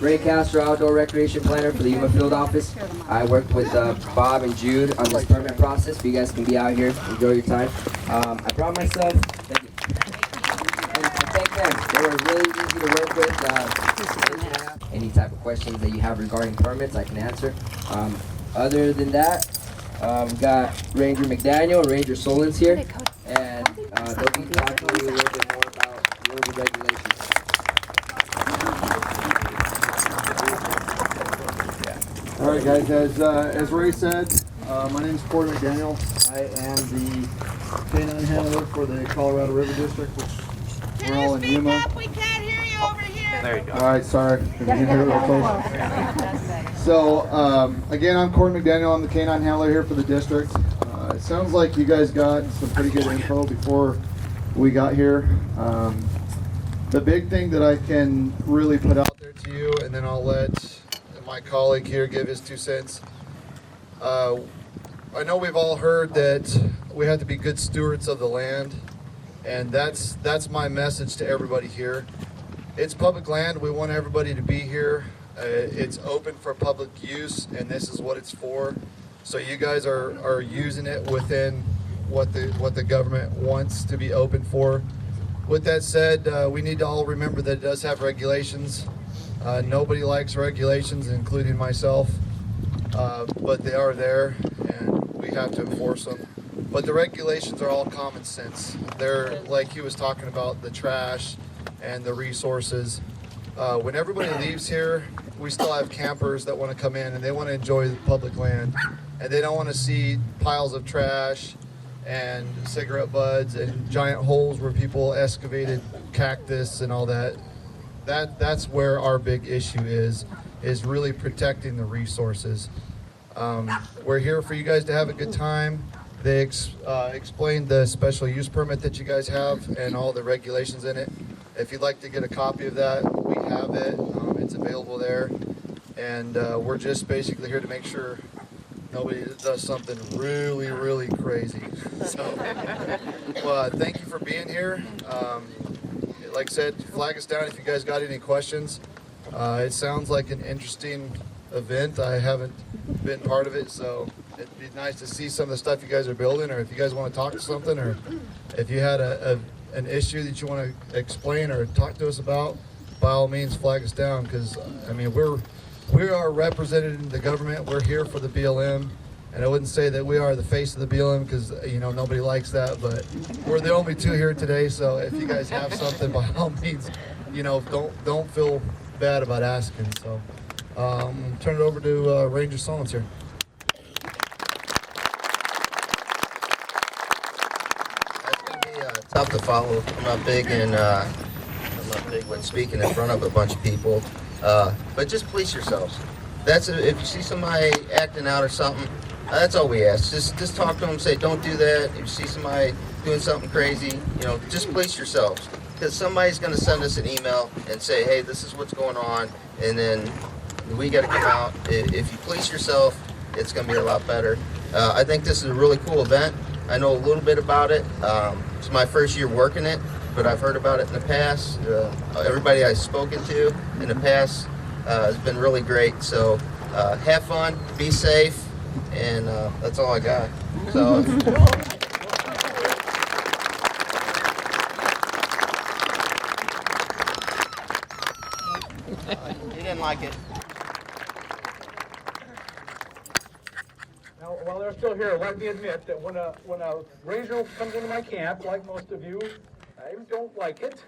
Ray Castro, Outdoor Recreation Planner for the Yuma Field Office. I worked with Bob and Jude on this permit process. You guys can be out here, enjoy your time. I brought myself, thank you. And thank them. They were really easy to work with. Any type of questions that you have regarding permits, I can answer. Other than that, we've got Ranger McDaniel, Ranger Solins here, and they'll be talking to you a little bit more about rules and regulations. All right, guys. As Ray said, my name is Corey McDaniel. I am the canine handler for the Colorado River District, which we're all in Yuma. We can't hear you over here. There you go. All right, sorry. Can you hear it real close? So, again, I'm Corey McDaniel. I'm the canine handler here for the district. It sounds like you guys got some pretty good info before we got here. The big thing that I can really put out there to you, and then I'll let my colleague here give his 2 cents. I know we've all heard that we have to be good stewards of the land, and that's my message to everybody here. It's public land. We want everybody to be here. It's open for public use, and this is what it's for. So you guys are using it within what the government wants to be open for. With that said, we need to all remember that it does have regulations. Nobody likes regulations, including myself, but they are there, and we have to enforce them. But the regulations are all common sense. They're, like he was talking about, the trash and the resources. When everybody leaves here, we still have campers that want to come in and they want to enjoy the public land, and they don't want to see piles of trash and cigarette butts and giant holes where people excavated cactus and all that. That's where our big issue is really protecting the resources. We're here for you guys to have a good time. They explained the special use permit that you guys have and all the regulations in it. If you'd like to get a copy of that, we have it. It's available there. And we're just basically here to make sure nobody does something really, really crazy. So, thank you for being here. Like I said, flag us down if you guys got any questions. It sounds like an interesting event. I haven't been part of it, so it'd be nice to see some of the stuff you guys are building, or if you guys want to talk to something, or if you had an issue that you want to explain or talk to us about, by all means flag us down, because I mean we are represented in the government. We're here for the BLM. And I wouldn't say that we are the face of the BLM, because nobody likes that, but we're the only 2 here today. So if you guys have something, by all means, don't feel bad about asking. So turn it over to Ranger Solins here. That's gonna be tough to follow. I'm not big when speaking in front of a bunch of people. But just police yourselves. If you see somebody acting out or something. That's all we ask. Just talk to them, say don't do that. If you see somebody doing something crazy, just police yourselves. Because somebody's going to send us an email and say, hey, this is what's going on, and then we got to come out. If you police yourself, it's going to be a lot better. I think this is a really cool event. I know a little bit about it. It's my first year working it, but I've heard about it in the past. Everybody I've spoken to in the past has been really great. So have fun, be safe. And that's all I got. So. You didn't like it. Now, while they're still here, let me admit that when a ranger comes into my camp, like most of you, I don't like it.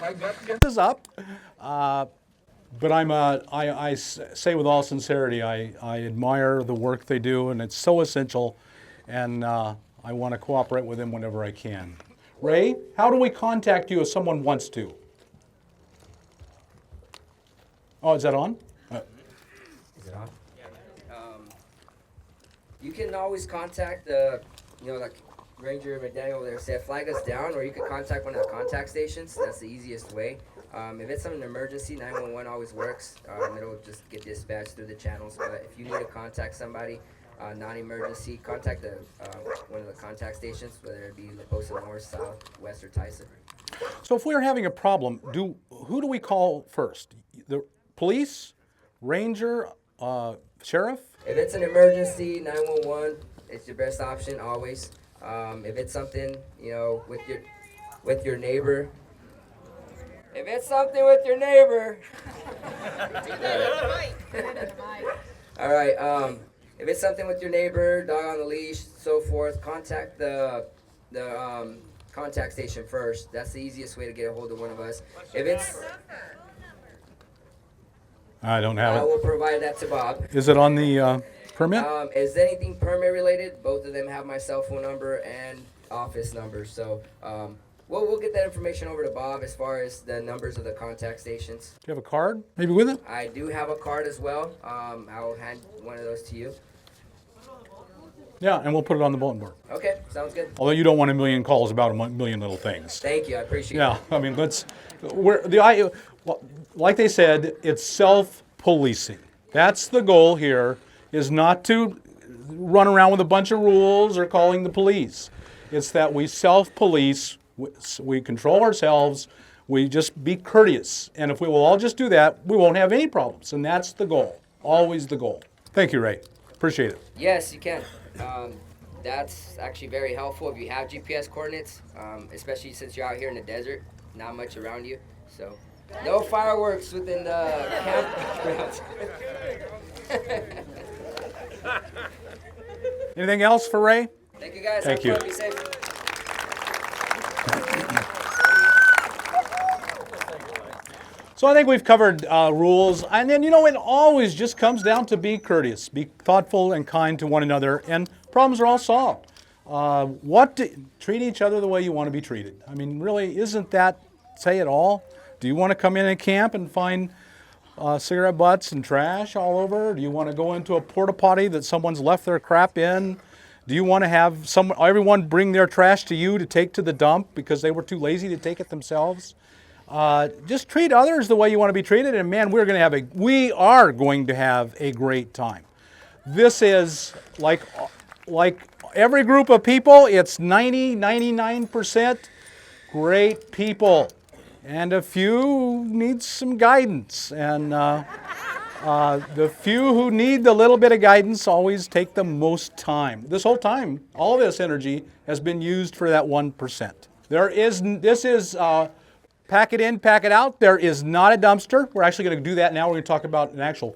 My gut gets up. But I say with all sincerity, I admire the work they do, and it's so essential, and I want to cooperate with them whenever I can. Ray, how do we contact you if someone wants to? Oh, is that on? Is it on? You can always contact like Ranger McDaniel over there, say flag us down, or you can contact one of the contact stations. That's the easiest way. If it's an emergency, 911 always works. It'll just get dispatched through the channels. But if you need to contact somebody, non-emergency, contact one of the contact stations, whether it be La Posa North, South, West, or Tyson. So if we're having a problem, who do we call first? police, ranger, sheriff. If it's an emergency, 911, it's your best option always. If it's something, you know, with your neighbor. If it's something with your neighbor. All right. If it's something with your neighbor, dog on the leash, so forth, contact the contact station first. That's the easiest way to get a hold of one of us. If it's, I don't have I it. will provide that to Bob. Is it on the permit? Is anything permit related? Both of them have my cell phone number and office number. So we'll get that information over to Bob as far as the numbers of the contact stations. Do you have a card maybe with it? I do have a card as well. I'll hand one of those to you. Yeah, and we'll put it on the bulletin board. Okay, sounds good. Although you don't want a million calls about a million little things. Thank you, I appreciate Yeah, it. I mean, like they said, it's self-policing. That's the goal here, is not to run around with a bunch of rules or calling the police. It's that we self-police, we control ourselves, we just be courteous. And if we will all just do that, we won't have any problems. And that's the goal, always the goal. Thank you, Ray. Appreciate it. Yes, you can. That's actually very helpful if you have GPS coordinates, especially since you're out here in the desert, not much around you. So, no fireworks within the campgrounds. Anything else for Ray? Thank you guys. Thank Have you. fun. Be safe. So I think we've covered rules, and then, you know, it always just comes down to be courteous, be thoughtful and kind to one another, and problems are all solved. Treat each other the way you want to be treated. I mean, really, isn't that say it all? Do you want to come in and camp and find cigarette butts and trash all over? Do you want to go into a porta potty that someone's left their crap in? Do you want to have everyone bring their trash to you to take to the dump because they were too lazy to take it themselves? Just treat others the way you want to be treated, and man, we are going to have a great time. This is like every group of people, it's 99% great people, and a few need some guidance, and the few who need the little bit of guidance always take the most time. This whole time, all this energy has been used for that 1%. Pack it in, pack it out. There is not a dumpster. We're actually going to do that now. We're going to talk about an actual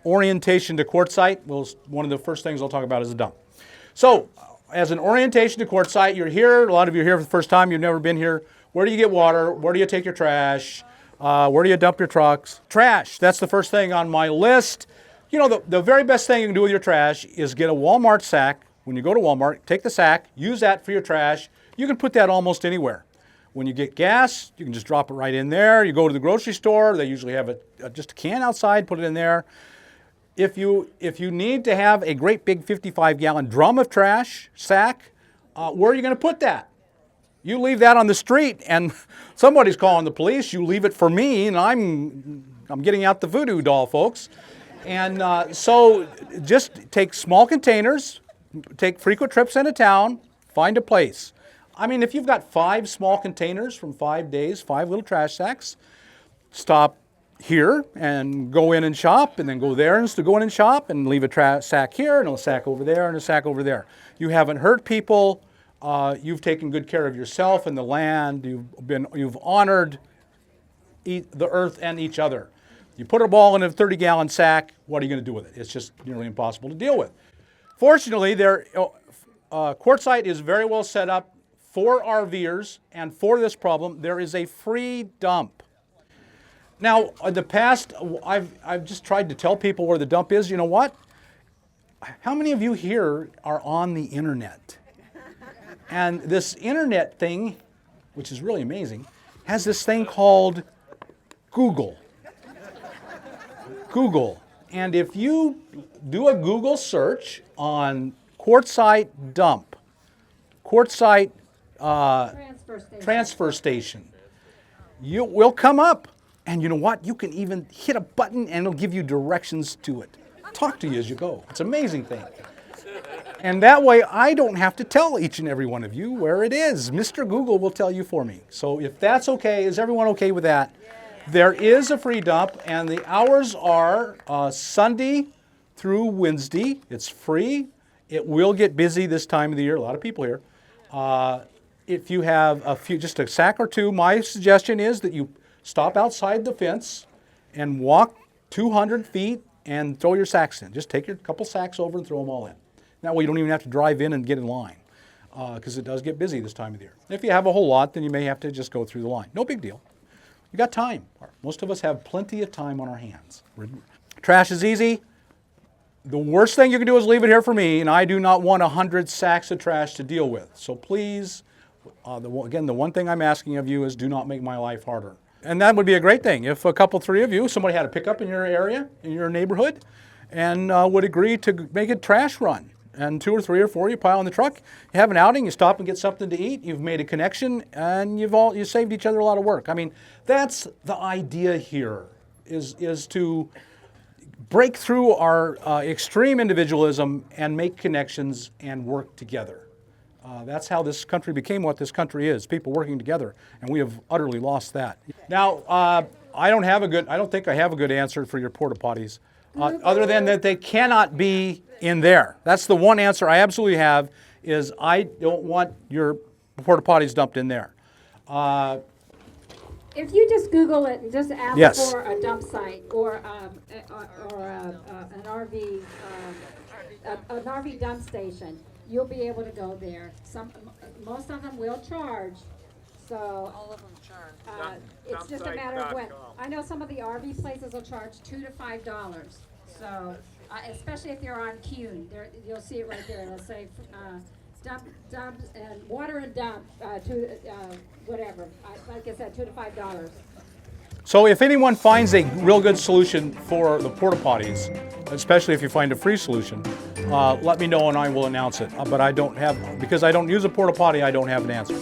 orientation to quartzsite. One of the first things I'll talk about is a dump. So, as an orientation to quartzsite, you're here. A lot of you are here for the first time. You've never been here. Where do you get water? Where do you take your trash? Where do you dump your trucks? Trash. That's the first thing on my list. You know, the very best thing you can do with your trash is get a Walmart sack. When you go to Walmart, take the sack, use that for your trash. You can put that almost anywhere. When you get gas, you can just drop it right in there. You go to the grocery store, they usually have just a can outside, put it in there. If you need to have a great big 55-gallon drum of trash, sack, where are you going to put that? You leave that on the street and somebody's calling the police. You leave it for me and I'm getting out the voodoo doll, folks. And so just take small containers, take frequent trips into town, find a place. I mean, if you've got 5 small containers from 5 days, 5 little trash sacks, stop here and go in and shop, and then go there and go in and shop and leave a sack here and a sack over there and a sack over there. You haven't hurt people. You've taken good care of yourself and the land. You've honored the earth and each other. You put a ball in a 30-gallon sack. What are you going to do with it? It's just nearly impossible to deal with. Fortunately, quartzsite is very well set up for RVers, and for this problem, there is a free dump. Now, in the past, I've just tried to tell people where the dump is. You know what? How many of you here are on the internet? And this internet thing, which is really amazing, has this thing called Google. Google. And if you do a Google search on quartzsite dump, quartzsite transfer station, you will come up. And you know what? You can even hit a button and it'll give you directions to it. Talk to you as you go. It's an amazing thing. And that way I don't have to tell each and every one of you where it is. Mr. Google will tell you for me. So if that's okay, is everyone okay with that? There is a free dump, and the hours are Sunday through Wednesday. It's free. It will get busy this time of the year. A lot of people here. If you have just a sack or two, my suggestion is that you stop outside the fence and walk 200 feet and throw your sacks in. Just take your couple sacks over and throw them all in. That way you don't even have to drive in and get in line, because it does get busy this time of the year. If you have a whole lot, then you may have to just go through the line. No big deal. You got time. Most of us have plenty of time on our hands. Trash is easy. The worst thing you can do is leave it here for me, and I do not want 100 sacks of trash to deal with. So please, again, the one thing I'm asking of you is do not make my life harder. And that would be a great thing if a couple, three of you, somebody had a pickup in your area, in your neighborhood, and would agree to make a trash run. And 2 or 3 or 4 you pile in the truck, you have an outing, you stop and get something to eat, you've made a connection, and you saved each other a lot of work. I mean, that's the idea here, is to break through our extreme individualism and make connections and work together. That's how this country became what this country is, people working together, and we have utterly lost that. Now, I don't think I have a good answer for your porta potties, other than that they cannot be in there. That's the one answer I absolutely have, is I don't want your porta potties dumped in there. If you just Google it and just ask Yes. for a dump site or an RV dump station, you'll be able to go there. Most of them will charge, so All of them charge. it's just a matter of when. I know some of the RV places will charge $2 to $5. So especially if you're on Kuhn, you'll see it right there. It'll say dump and water and dump to whatever. Like I said, $2 to $5. So if anyone finds a real good solution for the porta potties, especially if you find a free solution, let me know and I will announce it. But I don't have, because I don't use a porta potty, I don't have an answer.